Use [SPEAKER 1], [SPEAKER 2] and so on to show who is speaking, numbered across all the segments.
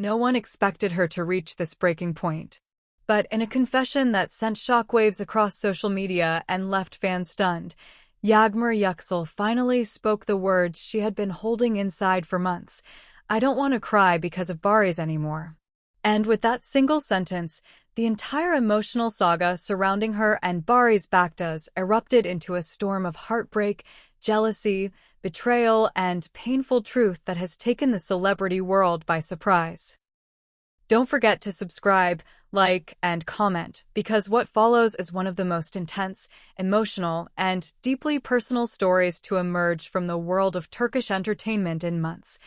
[SPEAKER 1] No one expected her to reach this breaking point. But in a confession that sent shockwaves across social media and left fans stunned, Yağmur Yüksel finally spoke the words she had been holding inside for months. "I don't want to cry because of Barış anymore." And with that single sentence, the entire emotional saga surrounding her and Barış Baktas erupted into a storm of heartbreak, jealousy, betrayal, and painful truth that has taken the celebrity world by surprise. Don't forget to subscribe, like, and comment, because what follows is one of the most intense, emotional, and deeply personal stories to emerge from the world of Turkish entertainment in months.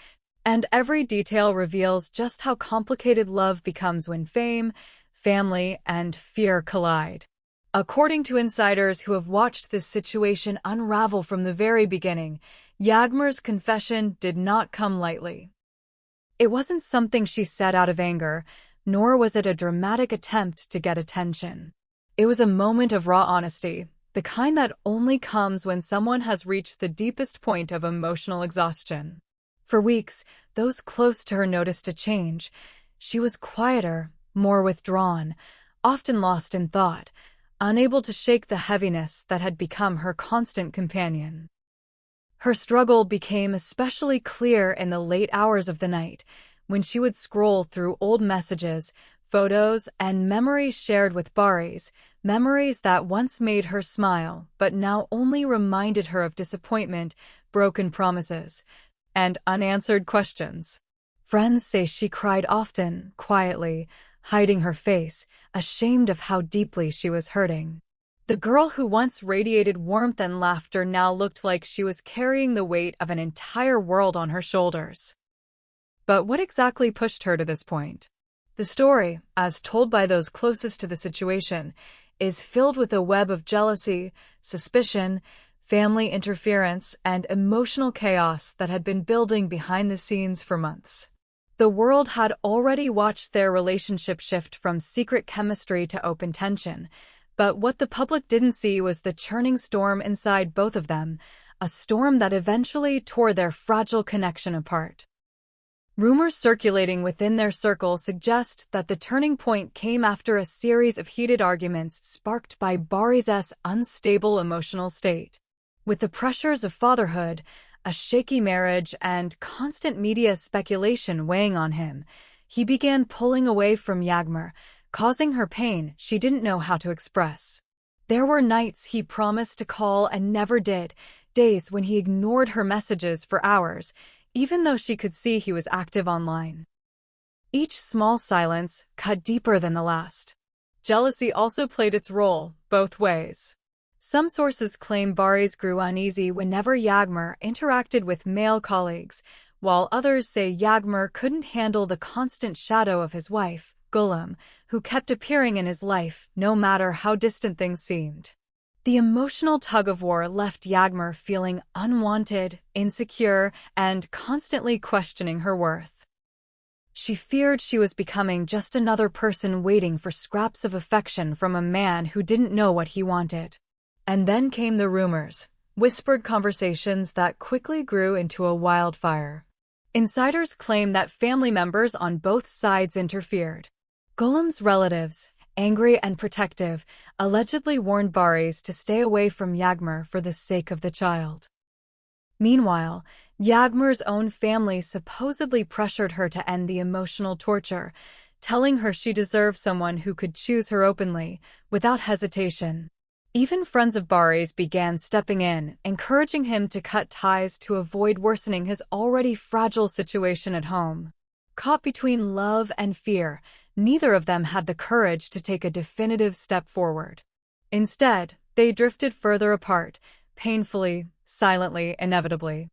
[SPEAKER 1] And every detail reveals just how complicated love becomes when fame, family, and fear collide. According to insiders who have watched this situation unravel from the very beginning, Yağmur's confession did not come lightly. It wasn't something she said out of anger, nor was it a dramatic attempt to get attention. It was a moment of raw honesty, the kind that only comes when someone has reached the deepest point of emotional exhaustion. For weeks, those close to her noticed a change. She was quieter, more withdrawn, often lost in thought, unable to shake the heaviness that had become her constant companion. Her struggle became especially clear in the late hours of the night, when she would scroll through old messages, photos, and memories shared with Barış, memories that once made her smile but now only reminded her of disappointment, broken promises, and unanswered questions. Friends say she cried often, quietly, hiding her face, ashamed of how deeply she was hurting. The girl who once radiated warmth and laughter now looked like she was carrying the weight of an entire world on her shoulders. But what exactly pushed her to this point? The story, as told by those closest to the situation, is filled with a web of jealousy, suspicion, family interference, and emotional chaos that had been building behind the scenes for months. The world had already watched their relationship shift from secret chemistry to open tension, but what the public didn't see was the churning storm inside both of them, a storm that eventually tore their fragile connection apart. Rumors circulating within their circle suggest that the turning point came after a series of heated arguments sparked by Barış's unstable emotional state. With the pressures of fatherhood, a shaky marriage, and constant media speculation weighing on him, he began pulling away from Yağmur, causing her pain she didn't know how to express. There were nights he promised to call and never did, days when he ignored her messages for hours, even though she could see he was active online. Each small silence cut deeper than the last. Jealousy also played its role, both ways. Some sources claim Barış grew uneasy whenever Yağmur interacted with male colleagues, while others say Yağmur couldn't handle the constant shadow of his wife, Gülüm, who kept appearing in his life no matter how distant things seemed. The emotional tug-of-war left Yağmur feeling unwanted, insecure, and constantly questioning her worth. She feared she was becoming just another person waiting for scraps of affection from a man who didn't know what he wanted. And then came the rumors, whispered conversations that quickly grew into a wildfire. Insiders claim that family members on both sides interfered. Gülüm's relatives, angry and protective, allegedly warned Barış to stay away from Yağmur for the sake of the child. Meanwhile, Yağmur's own family supposedly pressured her to end the emotional torture, telling her she deserved someone who could choose her openly, without hesitation. Even friends of Barış began stepping in, encouraging him to cut ties to avoid worsening his already fragile situation at home. Caught between love and fear, neither of them had the courage to take a definitive step forward. Instead, they drifted further apart, painfully, silently, inevitably.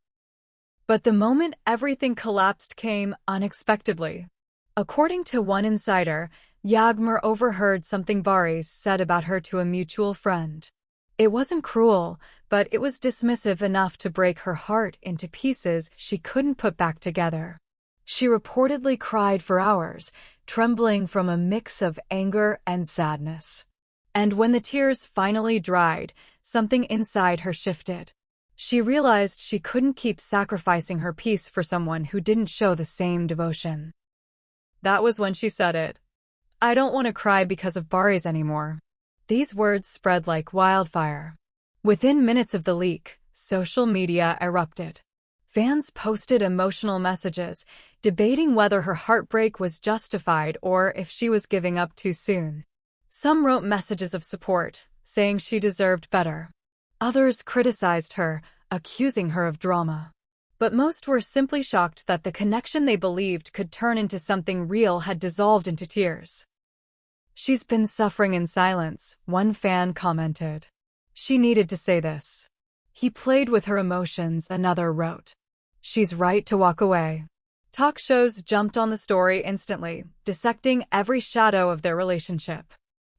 [SPEAKER 1] But the moment everything collapsed came unexpectedly. According to one insider, Yağmur overheard something Barış said about her to a mutual friend. It wasn't cruel, but it was dismissive enough to break her heart into pieces she couldn't put back together. She reportedly cried for hours, trembling from a mix of anger and sadness. And when the tears finally dried, something inside her shifted. She realized she couldn't keep sacrificing her peace for someone who didn't show the same devotion. That was when she said it. "I don't want to cry because of Barış anymore." These words spread like wildfire. Within minutes of the leak, social media erupted. Fans posted emotional messages, debating whether her heartbreak was justified or if she was giving up too soon. Some wrote messages of support, saying she deserved better. Others criticized her, accusing her of drama. But most were simply shocked that the connection they believed could turn into something real had dissolved into tears. "She's been suffering in silence," one fan commented. "She needed to say this." "He played with her emotions," another wrote. "She's right to walk away." Talk shows jumped on the story instantly, dissecting every shadow of their relationship.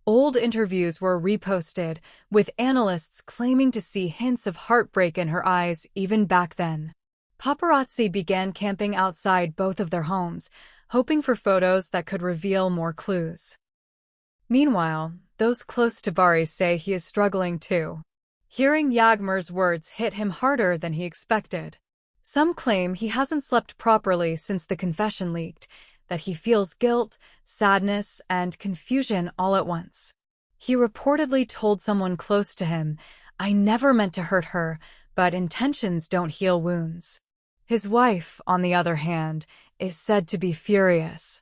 [SPEAKER 1] Old interviews were reposted, with analysts claiming to see hints of heartbreak in her eyes even back then. Paparazzi began camping outside both of their homes, hoping for photos that could reveal more clues. Meanwhile, those close to Barış say he is struggling too. Hearing Yağmur's words hit him harder than he expected. Some claim he hasn't slept properly since the confession leaked, that he feels guilt, sadness, and confusion all at once. He reportedly told someone close to him, "I never meant to hurt her, but intentions don't heal wounds." His wife, on the other hand, is said to be furious.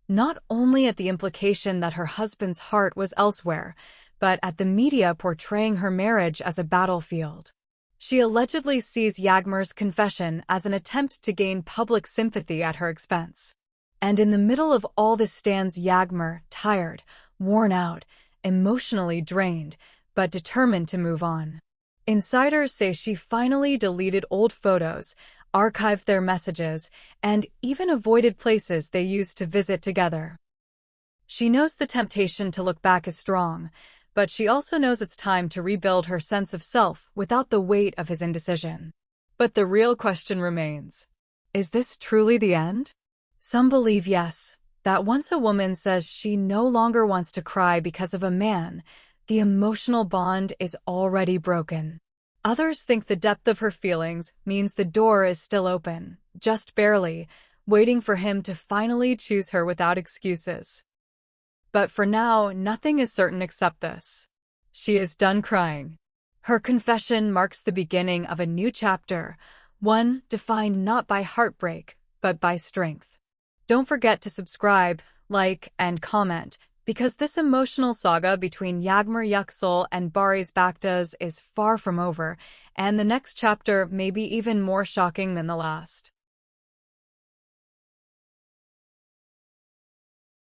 [SPEAKER 1] Not only at the implication that her husband's heart was elsewhere, but at the media portraying her marriage as a battlefield. She allegedly sees Yağmur's confession as an attempt to gain public sympathy at her expense. And in the middle of all this stands Yağmur, tired, worn out, emotionally drained, but determined to move on. Insiders say she finally deleted old photos, archived their messages, and even avoided places they used to visit together. She knows the temptation to look back is strong, but she also knows it's time to rebuild her sense of self without the weight of his indecision. But the real question remains. Is this truly the end? Some believe yes, that once a woman says she no longer wants to cry because of a man, the emotional bond is already broken. Others think the depth of her feelings means the door is still open, just barely, waiting for him to finally choose her without excuses. But for now, nothing is certain except this. She is done crying. Her confession marks the beginning of a new chapter, one defined not by heartbreak, but by strength. Don't forget to subscribe, like, and comment, because this emotional saga between Yağmur Yüksel and Barış Baktas is far from over, and the next chapter may be even more shocking than the last.